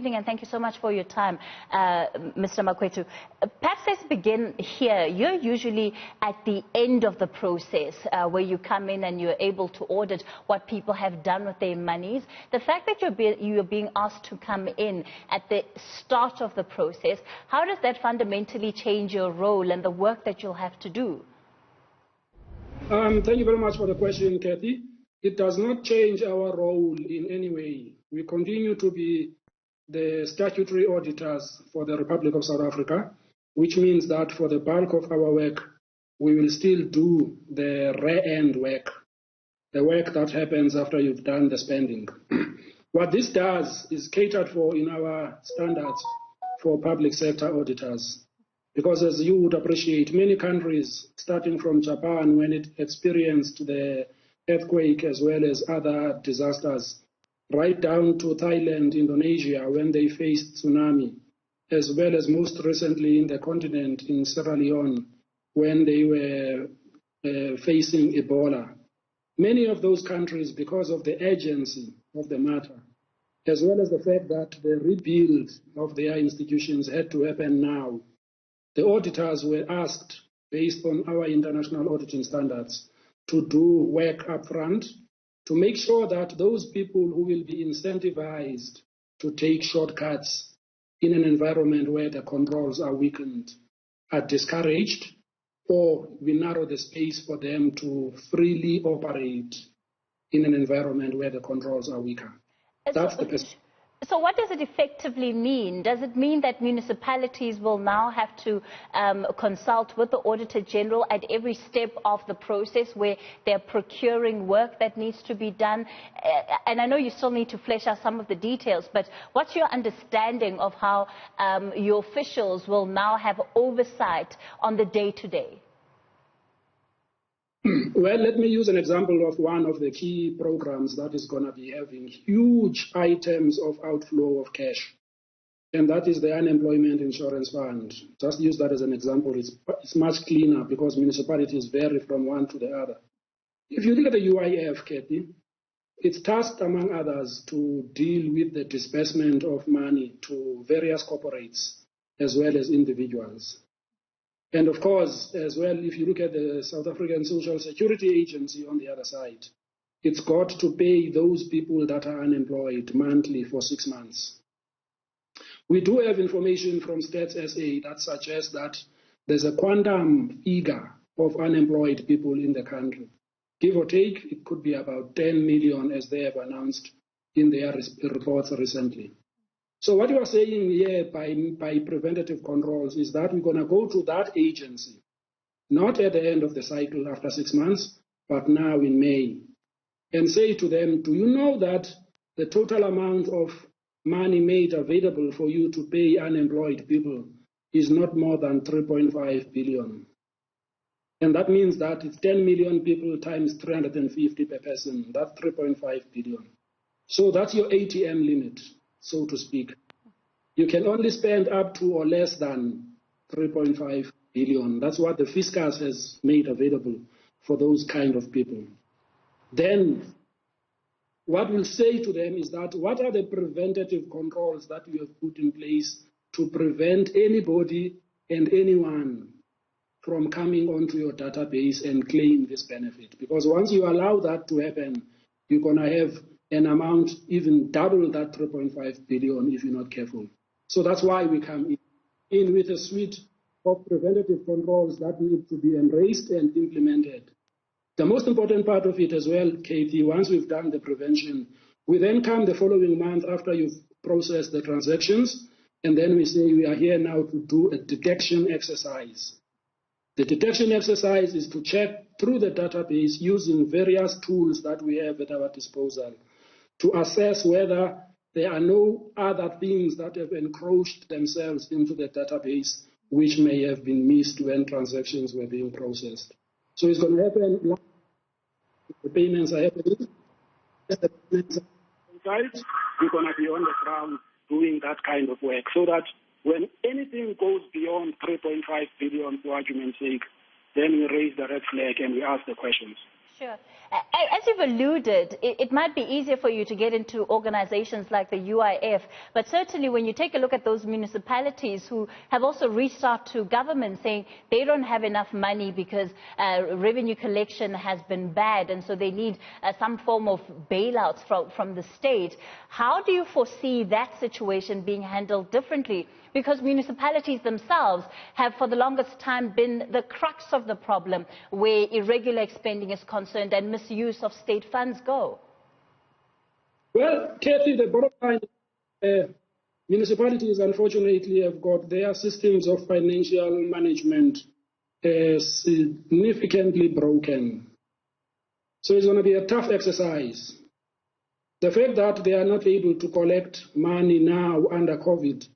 evening, and thank you so much for your time, Mr. Makwetu. Perhaps let's begin here. You're usually at the end of the process where you come in and you're able to audit what people have done with their monies. The fact that you're being asked to come in at the start of the process, how does that fundamentally change your role and the work that you'll have to do? Thank you very much for the question, Kathy. It does not change our role in any way. We continue to be the statutory auditors for the Republic of South Africa, which means that for the bulk of our work, we will still do the rear-end work, the work that happens after you've done the spending. What this does is catered for in our standards for public sector auditors. Because as you would appreciate, many countries, starting from Japan when it experienced the earthquake as well as other disasters, right down to Thailand, Indonesia, when they faced tsunami, as well as most recently in the continent in Sierra Leone, when they were facing Ebola. Many of those countries, because of the urgency of the matter, as well as the fact that the rebuild of their institutions had to happen now, the auditors were asked, based on our international auditing standards, to do work up front to make sure that those people who will be incentivized to take shortcuts in an environment where the controls are weakened are discouraged, or we narrow the space for them to freely operate in an environment where the controls are weaker. That's the perspective. So what does it effectively mean? Does it mean that municipalities will now have to consult with the Auditor-General at every step of the process where they're procuring work that needs to be done? And I know you still need to flesh out some of the details, but what's your understanding of how your officials will now have oversight on the day-to-day? Well, let me use an example of one of the key programs that is going to be having huge items of outflow of cash, and that is the Unemployment Insurance Fund. Just use that as an example. It's much cleaner because municipalities vary from one to the other. If you look at the UIF, Kathy, it's tasked, among others, to deal with the disbursement of money to various corporates as well as individuals. And of course, as well, if you look at the South African Social Security Agency on the other side, it's got to pay those people that are unemployed monthly for 6 months. We do have information from Stats SA that suggests that there's a quantum figure of unemployed people in the country. Give or take, it could be about 10 million, as they have announced in their reports recently. So what you are saying here by preventative controls is that we're going to go to that agency, not at the end of the cycle after 6 months, but now in May, and say to them, do you know that the total amount of money made available for you to pay unemployed people is not more than 3.5 billion? And that means that it's 10 million people times 350 per person. That's 3.5 billion. So that's your ATM limit, so to speak. You can only spend up to or less than 3.5 billion. That's what the fiscus has made available for those kind of people. Then what we'll say to them is that what are the preventative controls that we have put in place to prevent anybody and anyone from coming onto your database and claim this benefit? Because once you allow that to happen, you're going to have an amount even double that 3.5 billion if you're not careful. So that's why we come in with a suite of preventative controls that need to be embraced and implemented. The most important part of it as well, Katie, once we've done the prevention, we then come the following month after you've processed the transactions, and then we say we are here now to do a detection exercise. The detection exercise is to check through the database using various tools that we have at our disposal to assess whether there are no other things that have encroached themselves into the database which may have been missed when transactions were being processed. So it's going to happen, the payments are happening, the payments are inside, we're going to be on the ground doing that kind of work so that when anything goes beyond 3.5 billion, for argument's sake, then we raise the red flag and we ask the questions. Sure. As you've alluded, it might be easier for you to get into organizations like the UIF, but certainly when you take a look at those municipalities who have also reached out to government saying they don't have enough money because revenue collection has been bad, and so they need some form of bailouts from the state. How do you foresee that situation being handled differently? Because municipalities themselves have for the longest time been the crux of the problem where irregular spending is concerned and misuse of state funds go. Well, Kathy, the bottom line, municipalities unfortunately have got their systems of financial management significantly broken. So it's going to be a tough exercise. The fact that they are not able to collect money now under COVID-19,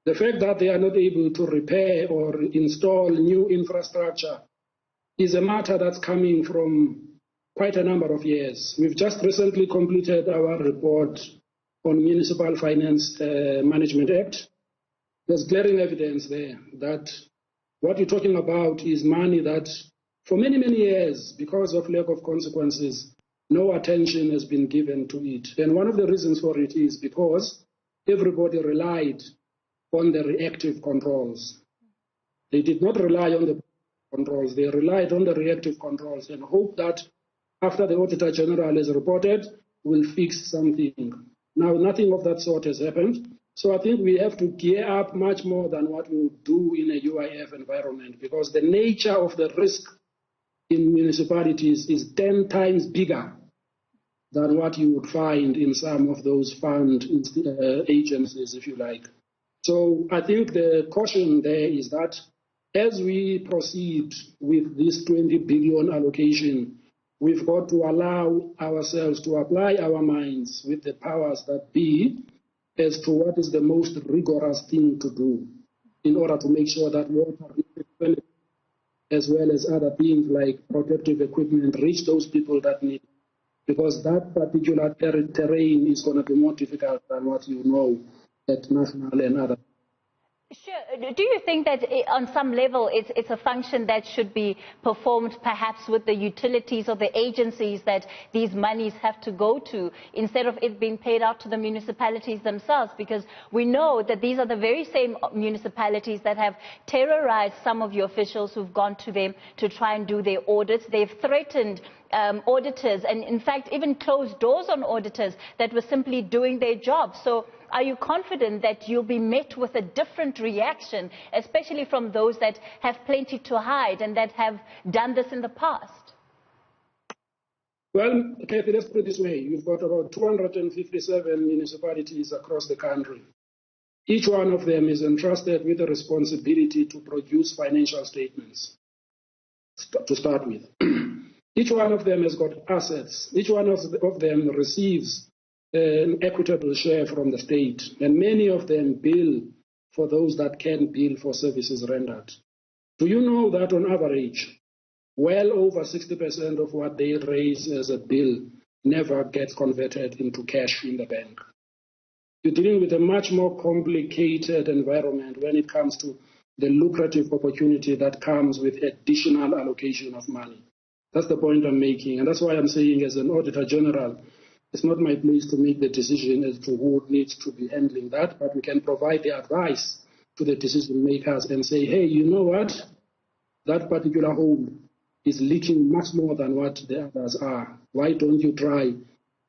the fact that they are not able to repair or install new infrastructure is a matter that's coming from quite a number of years. We've just recently completed our report on Municipal Finance Management Act. There's glaring evidence there that what you're talking about is money that for many, many years, because of lack of consequences, no attention has been given to it. And one of the reasons for it is because everybody relied on the reactive controls. They did not rely on the controls. They relied on the reactive controls and hope that after the Auditor-General has reported, we'll fix something. Now, nothing of that sort has happened. So I think we have to gear up much more than what we would do in a UIF environment, because the nature of the risk in municipalities is 10 times bigger than what you would find in some of those fund agencies, if you like. So I think the caution there is that as we proceed with this 20 billion allocation, we've got to allow ourselves to apply our minds with the powers that be as to what is the most rigorous thing to do in order to make sure that water, as well as other things like protective equipment, reach those people that need it. Because that particular terrain is going to be more difficult than what you know at national and other. Sure. Do you think that on some level it's a function that should be performed perhaps with the utilities or the agencies that these monies have to go to instead of it being paid out to the municipalities themselves? Because we know that these are the very same municipalities that have terrorized some of your officials who've gone to them to try and do their audits. They've threatened auditors and in fact even closed doors on auditors that were simply doing their job. So are you confident that you'll be met with a different reaction, especially from those that have plenty to hide and that have done this in the past? Well, Kathy, let's put it this way. You've got about 257 municipalities across the country. Each one of them is entrusted with the responsibility to produce financial statements, to start with. Each one of them has got assets. Each one of them receives an equitable share from the state, and many of them bill for those that can bill for services rendered. Do you know that on average, well over 60% of what they raise as a bill never gets converted into cash in the bank? You're dealing with a much more complicated environment when it comes to the lucrative opportunity that comes with additional allocation of money. That's the point I'm making, and that's why I'm saying as an Auditor-General, it's not my place to make the decision as to who needs to be handling that, but we can provide the advice to the decision makers and say, hey, you know what? That particular hole is leaking much more than what the others are. Why don't you try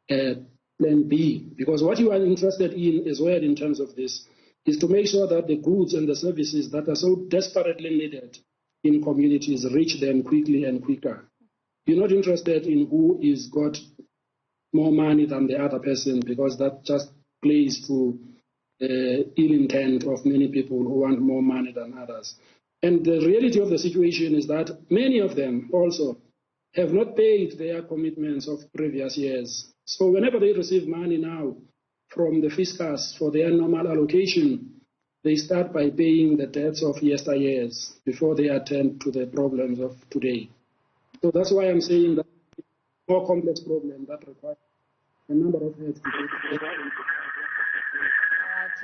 plan B? Because what you are interested in as well in terms of this is to make sure that the goods and the services that are so desperately needed in communities reach them quickly and quicker. You're not interested in who is got more money than the other person, because that just plays to ill intent of many people who want more money than others. And the reality of the situation is that many of them also have not paid their commitments of previous years. So whenever they receive money now from the fiscus for their normal allocation, they start by paying the debts of yesteryears before they attend to the problems of today. So that's why I'm saying that it's a more complex problem that requires a number of heads to go together.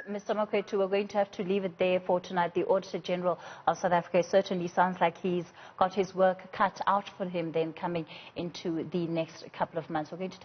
Mr. Makwetu, we're going to have to leave it there for tonight. The Auditor-General of South Africa certainly sounds like he's got his work cut out for him then coming into the next couple of months. We're going to